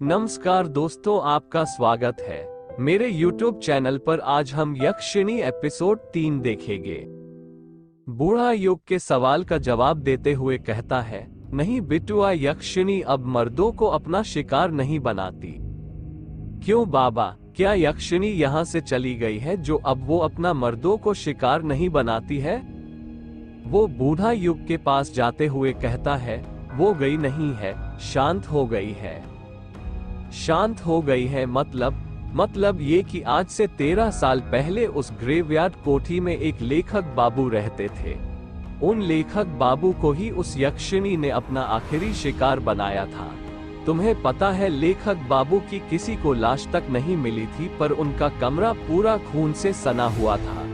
नमस्कार दोस्तों, आपका स्वागत है मेरे YouTube चैनल पर। आज हम यक्षिणी एपिसोड 3 देखेंगे। बूढ़ा युग के सवाल का जवाब देते हुए कहता है, नहीं बिटुआ, यक्षिणी अब मर्दों को अपना शिकार नहीं बनाती। क्यों बाबा, क्या यक्षिणी यहाँ से चली गई है जो अब वो अपना मर्दों को शिकार नहीं बनाती है? वो बूढ़ा युग के पास जाते हुए कहता है, वो गई नहीं है, शांत हो गई है। शांत हो गई है मतलब ये कि आज से 13 साल पहले उस ग्रेवयार्ड कोठी में एक लेखक बाबू रहते थे। उन लेखक बाबू को ही उस यक्षिणी ने अपना आखिरी शिकार बनाया था। तुम्हें पता है, लेखक बाबू की किसी को लाश तक नहीं मिली थी, पर उनका कमरा पूरा खून से सना हुआ था।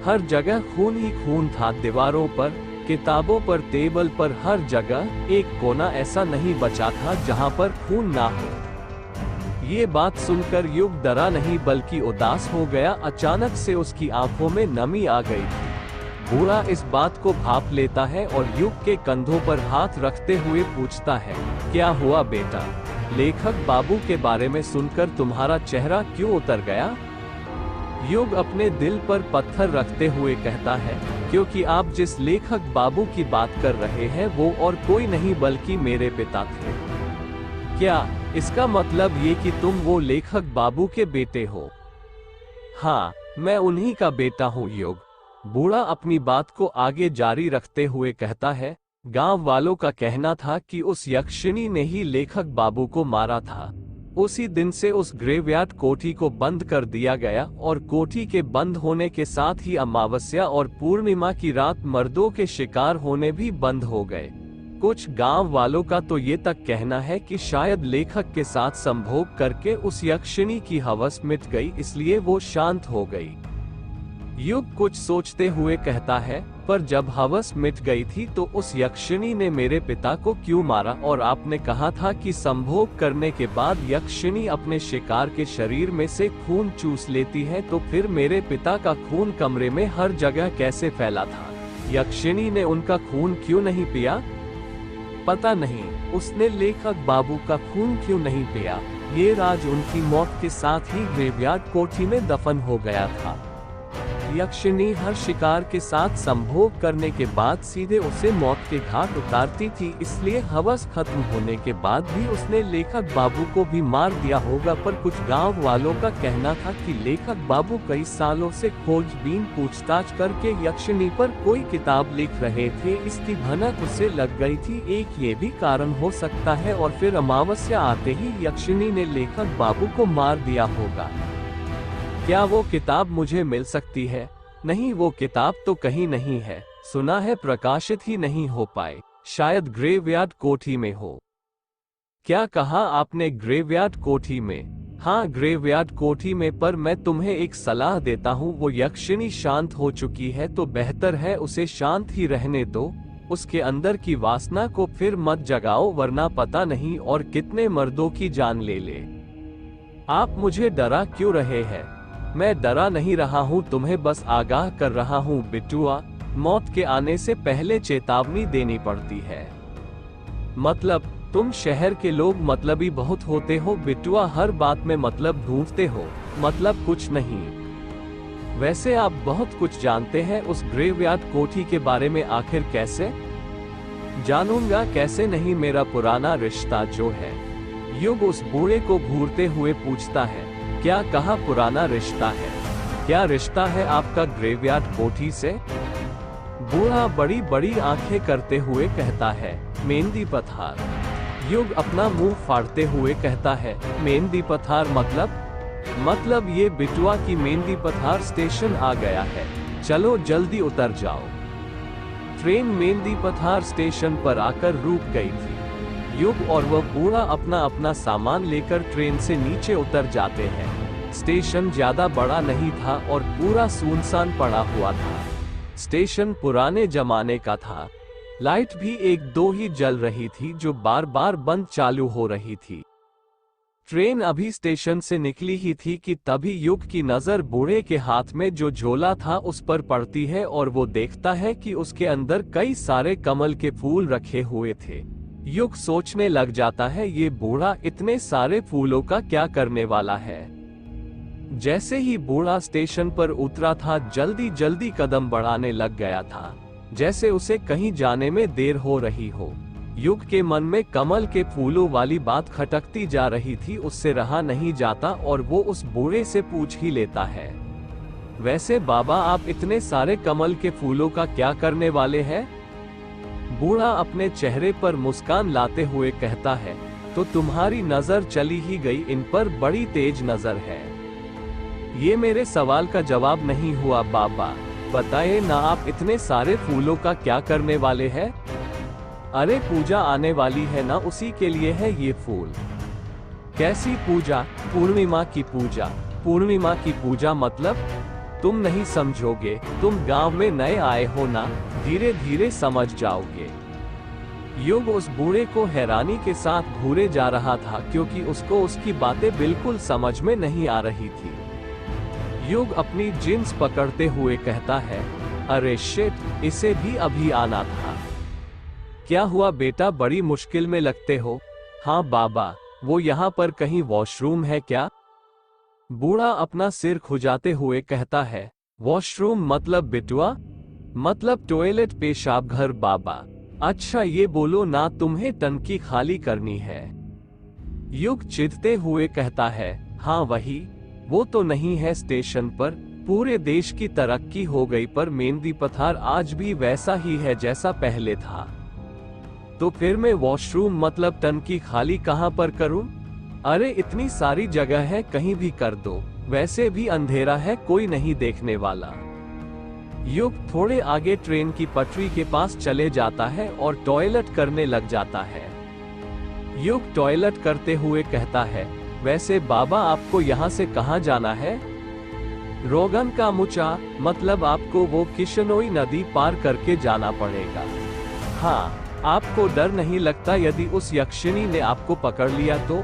हर जगह खून ही खून था, दीवारों पर, किताबों पर, टेबल पर, हर जगह एक कोना ऐसा नहीं बचा था जहां पर खून ना हो। ये बात सुनकर युग डरा नहीं बल्कि उदास हो गया। अचानक से उसकी आंखों में नमी आ गई थी। बूढ़ा इस बात को भांप लेता है और युग के कंधों पर हाथ रखते हुए पूछता है, क्या हुआ बेटा? लेखक बाबू के बारे में सुनकर तुम्हारा चेहरा क्यों उतर गया? युग अपने दिल पर पत्थर रखते हुए कहता है, क्योंकि आप जिस लेखक बाबू की बात कर रहे हैं वो और कोई नहीं बल्कि मेरे पिता थे। क्या इसका मतलब ये कि तुम वो लेखक बाबू के बेटे हो? हाँ, मैं उन्हीं का बेटा हूँ युग। बूढ़ा अपनी बात को आगे जारी रखते हुए कहता है, गांव वालों का कहना था कि उस यक्षिणी ने ही लेखक बाबू को मारा था। उसी दिन से उस ग्रेवयार्ड कोठी को बंद कर दिया गया और कोठी के बंद होने के साथ ही अमावस्या और पूर्णिमा की रात मर्दों के शिकार होने भी बंद हो गए। कुछ गांव वालों का तो ये तक कहना है कि शायद लेखक के साथ संभोग करके उस यक्षिणी की हवस मिट गई, इसलिए वो शांत हो गई। युग कुछ सोचते हुए कहता है, पर जब हवस मिट गई थी तो उस यक्षिणी ने मेरे पिता को क्यों मारा? और आपने कहा था कि संभोग करने के बाद यक्षिणी अपने शिकार के शरीर में से खून चूस लेती है, तो फिर मेरे पिता का खून कमरे में हर जगह कैसे फैला था? यक्षिणी ने उनका खून क्यों नहीं पिया? पता नहीं, उसने लेखक बाबू का खून क्यों नहीं पिया? ये राज उनकी मौत के साथ ही ग्रेवयार्ड कोठी में दफन हो गया था। यक्षिणी हर शिकार के साथ संभोग करने के बाद सीधे उसे मौत के घाट उतारती थी, इसलिए हवस खत्म होने के बाद भी उसने लेखक बाबू को भी मार दिया होगा। पर कुछ गांव वालों का कहना था कि लेखक बाबू कई सालों से खोजबीन पूछताछ करके यक्षिणी पर कोई किताब लिख रहे थे, इसकी भनक उसे लग गई थी। एक ये भी कारण हो सकता है, और फिर अमावस्या आते ही यक्षिणी ने लेखक बाबू को मार दिया होगा। क्या वो किताब मुझे मिल सकती है? नहीं, वो किताब तो कहीं नहीं है। सुना है प्रकाशित ही नहीं हो पाए, शायद ग्रेवयार्ड कोठी में हो। क्या कहा आपने? ग्रेवयार्ड कोठी में? हाँ, ग्रेवयार्ड कोठी में। पर मैं तुम्हें एक सलाह देता हूँ, वो यक्षिणी शांत हो चुकी है तो बेहतर है उसे शांत ही रहने दो। उसके अंदर की वासना को फिर मत जगाओ, वरना पता नहीं और कितने मर्दों की जान ले ले। आप मुझे डरा क्यों रहे हैं? मैं डरा नहीं रहा हूँ, तुम्हें बस आगाह कर रहा हूँ बिटुआ। मौत के आने से पहले चेतावनी देनी पड़ती है। मतलब तुम शहर के लोग मतलबी बहुत होते हो बिटुआ, हर बात में मतलब ढूंढते हो। मतलब कुछ नहीं। वैसे आप बहुत कुछ जानते हैं उस ग्रेवयार्ड कोठी के बारे में। आखिर कैसे जानूंगा? कैसे नहीं, मेरा पुराना रिश्ता जो है। युग उस बूढ़े को घूरते हुए पूछता है, क्या कहा पुराना रिश्ता है? क्या रिश्ता है आपका ग्रेवयार्ड कोठी से? बूढ़ा बड़ी बड़ी आंखें करते हुए कहता है, मेहंदी पथार। युग अपना मुंह फाड़ते हुए कहता है, मेहंदी पथार मतलब ये बिटुआ की मेहंदी पथार स्टेशन आ गया है, चलो जल्दी उतर जाओ। ट्रेन मेहंदी पथार स्टेशन पर आकर रुक गई थी। युग और वह बूढ़ा अपना अपना सामान लेकर ट्रेन से नीचे उतर जाते हैं। स्टेशन ज्यादा बड़ा नहीं था और पूरा सुनसान पड़ा हुआ था। स्टेशन पुराने जमाने का था। लाइट भी एक दो ही जल रही थी जो बार बार बंद चालू हो रही थी। ट्रेन अभी स्टेशन से निकली ही थी कि तभी युग की नजर बूढ़े के हाथ में जो झोला था उस पर पड़ती है और वो देखता है कि उसके अंदर कई सारे कमल के फूल रखे हुए थे। युग सोचने लग जाता है ये बूढ़ा इतने सारे फूलों का क्या करने वाला है। जैसे ही बूढ़ा स्टेशन पर उतरा था जल्दी जल्दी कदम बढ़ाने लग गया था, जैसे उसे कहीं जाने में देर हो रही हो। युग के मन में कमल के फूलों वाली बात खटकती जा रही थी, उससे रहा नहीं जाता और वो उस बूढ़े से पूछ ही लेता है, वैसे बाबा आप इतने सारे कमल के फूलों का क्या करने वाले हैं? बूढ़ा अपने चेहरे पर मुस्कान लाते हुए कहता है, तो तुम्हारी नजर चली ही गई, इन पर बड़ी तेज नजर है। ये मेरे सवाल का जवाब नहीं हुआ बाबा, बताइए ना आप इतने सारे फूलों का क्या करने वाले हैं? अरे पूजा आने वाली है ना, उसी के लिए है ये फूल। कैसी पूजा? पूर्णिमा की पूजा। पूर्णिमा की पूजा मतलब? तुम नहीं समझोगे, तुम गांव में नए आए हो ना, धीरे धीरे समझ जाओगे। युग उस बूढ़े को हैरानी के साथ घूरे जा रहा था क्योंकि उसको उसकी बातें बिल्कुल समझ में नहीं आ रही थी। युग अपनी जींस पकड़ते हुए कहता है, अरे शिट, इसे भी अभी आना था। क्या हुआ बेटा, बड़ी मुश्किल में लगते हो? हाँ बाबा, वो यहाँ पर कहीं वॉशरूम है क्या? बूढ़ा अपना सिर खुजाते हुए कहता है, वॉशरूम मतलब बिटुआ? मतलब टॉयलेट पेशाब घर बाबा। अच्छा ये बोलो ना, तुम्हें टंकी खाली करनी है? युग चिढ़ते हुए कहता है, हाँ वही। वो तो नहीं है स्टेशन पर, पूरे देश की तरक्की हो गई पर मेहंदी पथार आज भी वैसा ही है जैसा पहले था। तो फिर मैं वॉशरूम मतलब टंकी खाली कहाँ पर करूं? अरे इतनी सारी जगह है, कहीं भी कर दो, वैसे भी अंधेरा है, कोई नहीं देखने वाला। युग थोड़े आगे ट्रेन की पटरी के पास चले जाता है और टॉयलेट करने लग जाता है। युग टॉयलेट करते हुए कहता है, वैसे बाबा आपको यहाँ से कहाँ जाना है? रोगन का मुचा, मतलब आपको वो किशनोई नदी पार करके जाना पड़ेगा। हाँ, आपको डर नहीं लगता यदि उस यक्षिणी ने आपको पकड़ लिया तो?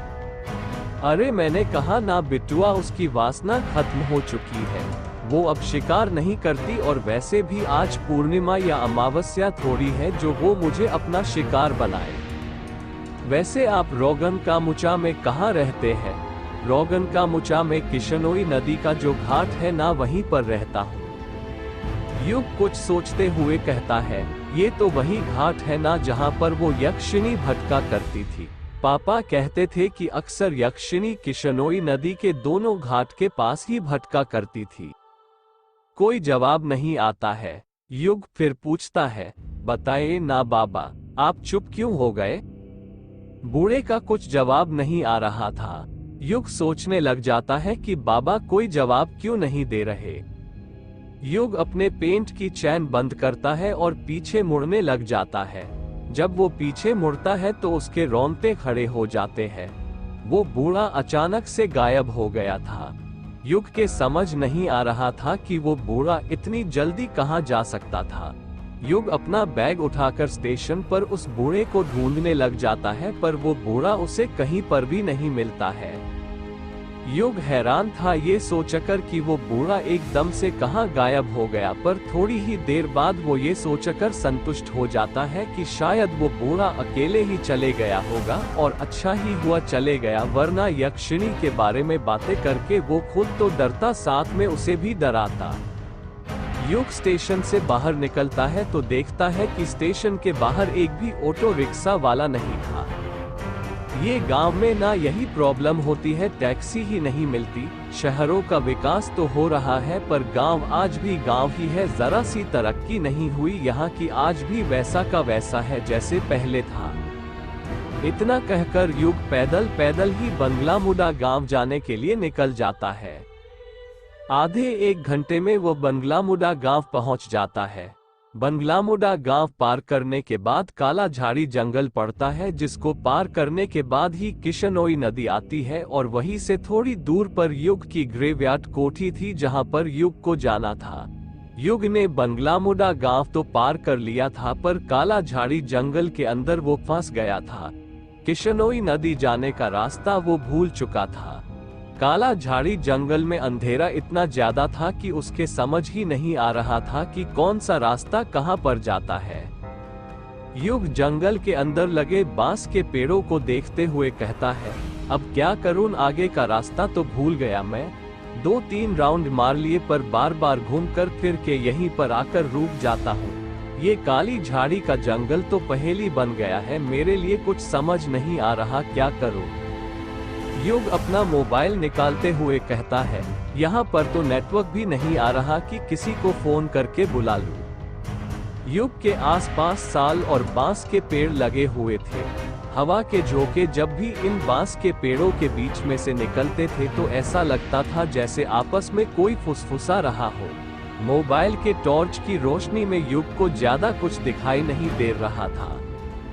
अरे मैंने कहा ना बिटुआ, उसकी वासना खत्म हो चुकी है, वो अब शिकार नहीं करती और वैसे भी आज पूर्णिमा या अमावस्या थोड़ी है जो वो मुझे अपना शिकार बनाए। वैसे आप रोगन का मुचा में कहाँ रहते हैं? रोगन का मुचा में किशनोई नदी का जो घाट है ना, वहीं पर रहता हूँ। युग कुछ सोचते हुए कहता है, ये तो वही घाट है ना जहाँ पर वो यक्षिणी भटका करती थी। पापा कहते थे कि अक्सर यक्षिणी किशनोई नदी के दोनों घाट के पास ही भटका करती थी। कोई जवाब नहीं आता है। युग फिर पूछता है, बताइए ना बाबा, आप चुप क्यों हो गए? बूढ़े का कुछ जवाब नहीं आ रहा था। युग सोचने लग जाता है कि बाबा कोई जवाब क्यों नहीं दे रहे। युग अपने पेंट की चैन बंद करता है और पीछे मुड़ने लग जाता है। जब वो पीछे मुड़ता है तो उसके रोंगटे खड़े हो जाते हैं। वो बूढ़ा अचानक से गायब हो गया था। युग के समझ नहीं आ रहा था कि वो बूढ़ा इतनी जल्दी कहाँ जा सकता था। युग अपना बैग उठाकर स्टेशन पर उस बूढ़े को ढूंढने लग जाता है पर वो बूढ़ा उसे कहीं पर भी नहीं मिलता है। युग हैरान था ये सोचकर कि वो बूढ़ा एकदम से कहाँ गायब हो गया, पर थोड़ी ही देर बाद वो ये सोचकर संतुष्ट हो जाता है कि शायद वो बूढ़ा अकेले ही चले गया होगा और अच्छा ही हुआ चले गया, वरना यक्षिणी के बारे में बातें करके वो खुद तो डरता, साथ में उसे भी डराता। युग स्टेशन से बाहर निकलता है तो देखता है कि स्टेशन के बाहर एक भी ऑटो रिक्शा वाला नहीं था। ये गांव में ना यही प्रॉब्लम होती है, टैक्सी ही नहीं मिलती। शहरों का विकास तो हो रहा है पर गांव आज भी गांव ही है, जरा सी तरक्की नहीं हुई यहाँ की, आज भी वैसा का वैसा है जैसे पहले था। इतना कहकर युग पैदल पैदल ही बंगला मुडा गांव जाने के लिए निकल जाता है। आधे एक घंटे में वो बंगला मुडा गांव पहुंच जाता है। बंगलामुडा गांव पार करने के बाद काला झाड़ी जंगल पड़ता है, जिसको पार करने के बाद ही किशनोई नदी आती है और वहीं से थोड़ी दूर पर युग की ग्रेवयार्ड कोठी थी जहां पर युग को जाना था। युग ने बंगलामुडा गांव तो पार कर लिया था पर काला झाड़ी जंगल के अंदर वो फंस गया था। किशनोई नदी जाने का रास्ता वो भूल चुका था। काला झाड़ी जंगल में अंधेरा इतना ज्यादा था कि उसके समझ ही नहीं आ रहा था कि कौन सा रास्ता कहां पर जाता है। युग जंगल के अंदर लगे बांस के पेड़ों को देखते हुए कहता है, अब क्या करूं, आगे का रास्ता तो भूल गया मैं। 2-3 राउंड मार लिए पर बार बार घूमकर फिर के यहीं पर आकर रुक जाता हूँ। ये काली झाड़ी का जंगल तो पहेली बन गया है मेरे लिए, कुछ समझ नहीं आ रहा क्या करूं। युग अपना मोबाइल निकालते हुए कहता है, यहाँ पर तो नेटवर्क भी नहीं आ रहा कि किसी को फोन करके बुला लूं। युग के आसपास साल और बांस के पेड़ लगे हुए थे। हवा के झोंके जब भी इन बांस के पेड़ों के बीच में से निकलते थे तो ऐसा लगता था जैसे आपस में कोई फुसफुसा रहा हो। मोबाइल के टॉर्च की रोशनी में युग को ज्यादा कुछ दिखाई नहीं दे रहा था।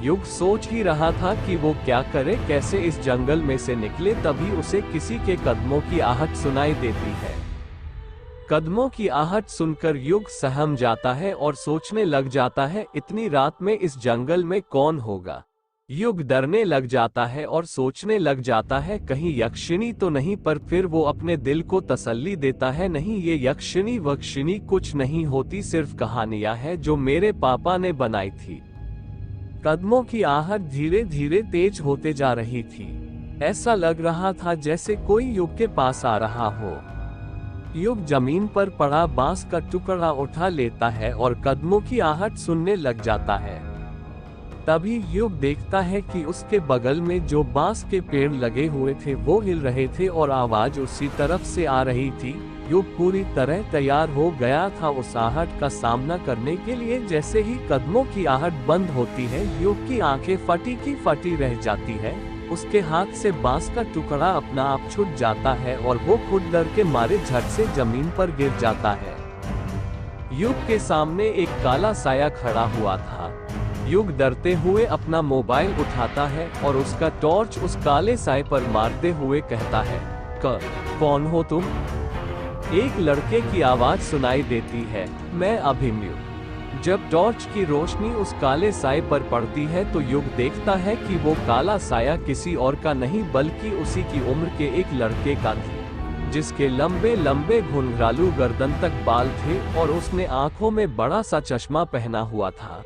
युग सोच ही रहा था कि वो क्या करे, कैसे इस जंगल में से निकले। तभी उसे किसी के कदमों की आहट सुनाई देती है। कदमों की आहट सुनकर युग सहम जाता है और सोचने लग जाता है, इतनी रात में इस जंगल में कौन होगा। युग डरने लग जाता है और सोचने लग जाता है कहीं यक्षिणी तो नहीं, पर फिर वो अपने दिल को तसल्ली देता है, नहीं ये यक्षिणी वक्षिणी कुछ नहीं होती, सिर्फ कहानियां हैं जो मेरे पापा ने बनाई थी। कदमों की आहट धीरे धीरे तेज होते जा रही थी। ऐसा लग रहा था जैसे कोई युग के पास आ रहा हो। युग जमीन पर पड़ा बांस का टुकड़ा उठा लेता है और कदमों की आहट सुनने लग जाता है। तभी युग देखता है कि उसके बगल में जो बांस के पेड़ लगे हुए थे वो हिल रहे थे और आवाज उसी तरफ से आ रही थी। युग पूरी तरह तैयार हो गया था उस आहट का सामना करने के लिए। जैसे ही कदमों की आहट बंद होती है, युग की आंखें फटी की फटी रह जाती है। उसके हाथ से बांस का टुकड़ा अपना आप छूट जाता है और वो खुद डर के मारे झट से जमीन पर गिर जाता है। युग के सामने एक काला साया खड़ा हुआ था। युग डरते हुए अपना मोबाइल उठाता है और उसका टॉर्च उस काले साए पर मारते हुए कहता है, कौन हो तुम? एक लड़के की आवाज सुनाई देती है, मैं अभिमन्यु। जब टॉर्च की रोशनी उस काले साए पर पड़ती है तो युग देखता है कि वो काला साया किसी और का नहीं बल्कि उसी की उम्र के एक लड़के का था, जिसके लंबे लंबे घुंघरालू गर्दन तक बाल थे और उसने आंखों में बड़ा सा चश्मा पहना हुआ था।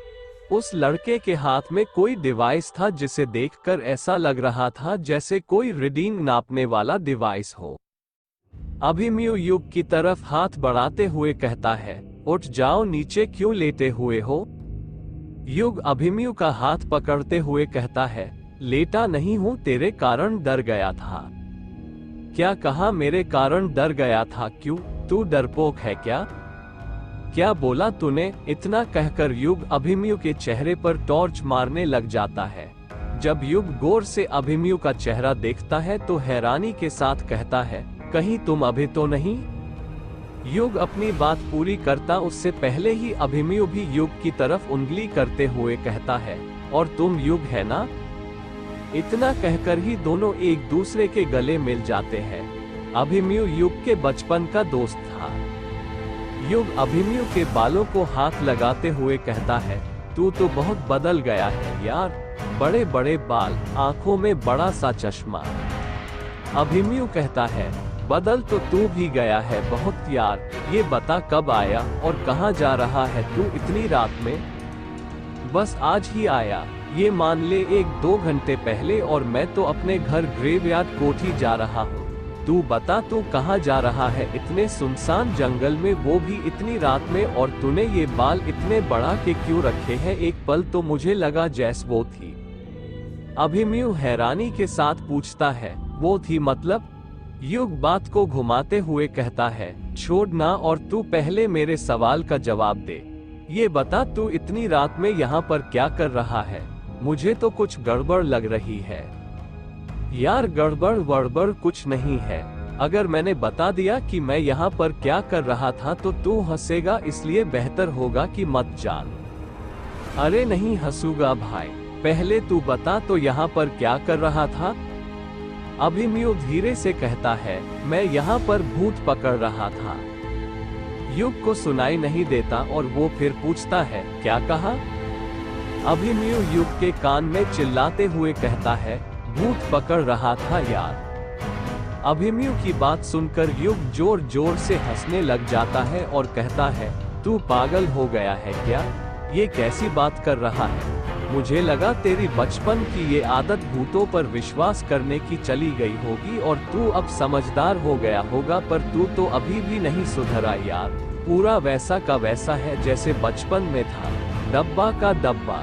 उस लड़के के हाथ में कोई डिवाइस था जिसे देखकर ऐसा लग रहा था जैसे कोई रीडिंग नापने वाला डिवाइस हो। अभिमन्यु युग की तरफ हाथ बढ़ाते हुए कहता है, उठ जाओ, नीचे क्यों लेटे हुए हो? युग अभिमन्यु का हाथ पकड़ते हुए कहता है, लेटा नहीं हूँ, तेरे कारण डर गया था। क्या कहा? मेरे कारण डर गया था? क्यों, तू डरपोक है क्या? क्या बोला तूने? इतना कहकर युग अभिमन्यु के चेहरे पर टॉर्च मारने लग जाता है। जब युग गौर से अभिमन्यु का चेहरा देखता है तो हैरानी के साथ कहता है, कहीं तुम अभी तो नहीं? युग अपनी बात पूरी करता उससे पहले ही अभिमन्यु भी युग की तरफ उंगली करते हुए कहता है, और तुम युग है ना? इतना कहकर ही दोनों एक दूसरे के गले मिल जाते हैं। अभिमन्यु युग के बचपन का दोस्त था। युग अभिमन्यु के बालों को हाथ लगाते हुए कहता है, तू तो बहुत बदल गया है यार, बड़े बड़े बाल, आंखों में बड़ा सा चश्मा। अभिमन्यु कहता है, बदल तो तू भी गया है बहुत यार, ये बता कब आया और कहाँ जा रहा है तू इतनी रात में? बस आज ही आया, ये मान ले 1-2 घंटे पहले, और मैं तो अपने घर ग्रेवयार्ड कोठी जा रहा हूँ। तू बता तू कहाँ जा रहा है इतने सुनसान जंगल में, वो भी इतनी रात में, और तूने ये बाल इतने बड़ा के क्यों रखे हैं? एक पल तो मुझे लगा जैस वो थी। अभिमन्यु हैरानी के साथ पूछता है, वो थी मतलब? युग बात को घुमाते हुए कहता है, छोड़ ना, और तू पहले मेरे सवाल का जवाब दे। ये बता तू इतनी रात में यहाँ पर क्या कर रहा है? मुझे तो कुछ गड़बड़ लग रही है। यार गड़बड़ वड़बड़ कुछ नहीं है। अगर मैंने बता दिया कि मैं यहाँ पर क्या कर रहा था तो तू हंसेगा, इसलिए बेहतर होगा कि मत जान। अरे नहीं हंसूंगा भाई, पहले तू बता तो यहाँ पर क्या कर रहा था? अभिमन्यु धीरे से कहता है, मैं यहाँ पर भूत पकड़ रहा था। युग को सुनाई नहीं देता और वो फिर पूछता है, क्या कहा? अभिमन्यु युग के कान में चिल्लाते हुए कहता है, भूत पकड़ रहा था यार। अभिमन्यु की बात सुनकर युग जोर जोर से हंसने लग जाता है और कहता है, तू पागल हो गया है क्या? ये कैसी बात कर रहा है? मुझे लगा तेरी बचपन की ये आदत भूतों पर विश्वास करने की चली गई होगी और तू अब समझदार हो गया होगा, पर तू तो अभी भी नहीं सुधरा यार। पूरा वैसा का वैसा है जैसे बचपन में था, डब्बा का डब्बा।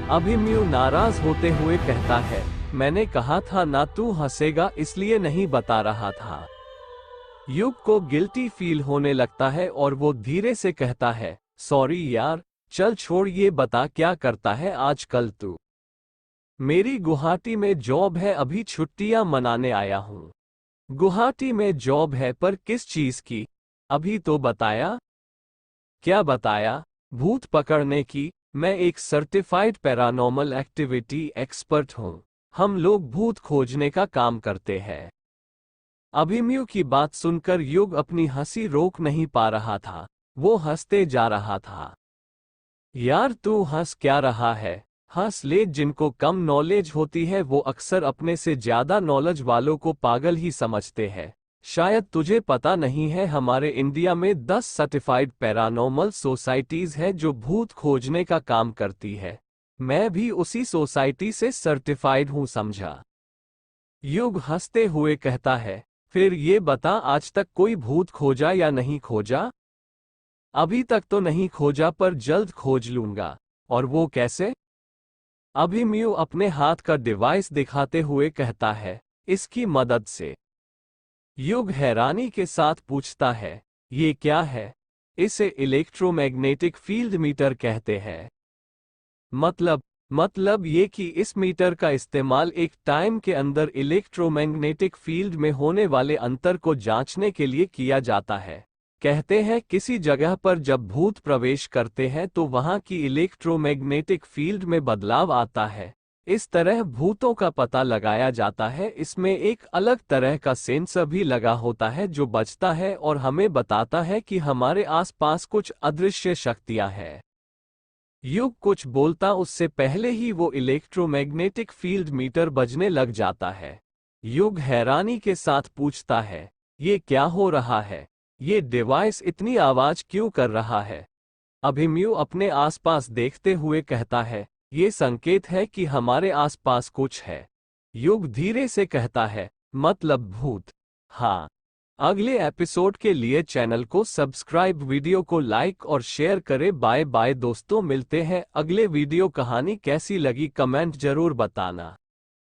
अभिमन्यु नाराज होते हुए कहता है, मैंने कहा था ना तू हंसेगा, इसलिए नहीं बता रहा था। युग को गिल्टी फील होने लगता है और वो धीरे से कहता है, सॉरी यार, चल छोड़, ये बता क्या करता है आजकल तू। मेरी गुवाहाटी में जॉब है, अभी छुट्टियां मनाने आया हूँ। गुवाहाटी में जॉब है, पर किस चीज की? अभी तो बताया। क्या बताया? भूत पकड़ने की। मैं एक सर्टिफाइड पैरानॉर्मल एक्टिविटी एक्सपर्ट हूँ। हम लोग भूत खोजने का काम करते हैं। अभिमन्यु की बात सुनकर युग अपनी हंसी रोक नहीं पा रहा था। वो हंसते जा रहा था। यार तू हंस क्या रहा है? हंस ले, जिनको कम नॉलेज होती है वो अक्सर अपने से ज्यादा नॉलेज वालों को पागल ही समझते हैं। शायद तुझे पता नहीं है, हमारे इंडिया में 10 सर्टिफाइड पैरानॉर्मल सोसाइटीज है जो भूत खोजने का काम करती है। मैं भी उसी सोसाइटी से सर्टिफाइड हूं, समझा। युग हंसते हुए कहता है, फिर ये बता आज तक कोई भूत खोजा या नहीं खोजा? अभी तक तो नहीं खोजा, पर जल्द खोज लूंगा। और वो कैसे? अभिमन्यु अपने हाथ का डिवाइस दिखाते हुए कहता है, इसकी मदद से। युग हैरानी के साथ पूछता है, ये क्या है? इसे इलेक्ट्रोमैग्नेटिक फील्ड मीटर कहते हैं। मतलब ये कि इस मीटर का इस्तेमाल एक टाइम के अंदर इलेक्ट्रोमैग्नेटिक फील्ड में होने वाले अंतर को जांचने के लिए किया जाता है। कहते हैं किसी जगह पर जब भूत प्रवेश करते हैं तो वहां की इलेक्ट्रोमैग्नेटिक फील्ड में बदलाव आता है। इस तरह भूतों का पता लगाया जाता है। इसमें एक अलग तरह का सेंसर भी लगा होता है जो बजता है और हमें बताता है कि हमारे आसपास कुछ अदृश्य शक्तियां हैं। युग कुछ बोलता उससे पहले ही वो इलेक्ट्रोमैग्नेटिक फील्ड मीटर बजने लग जाता है। युग हैरानी के साथ पूछता है, ये क्या हो रहा है? ये डिवाइस इतनी आवाज क्यों कर रहा है? अभिमन्यु अपने आसपास देखते हुए कहता है, ये संकेत है कि हमारे आसपास कुछ है। युग धीरे से कहता है, मतलब भूत? हाँ। अगले एपिसोड के लिए चैनल को सब्सक्राइब, वीडियो को लाइक और शेयर करें। बाय बाय दोस्तों, मिलते हैं अगले वीडियो। कहानी कैसी लगी कमेंट जरूर बताना।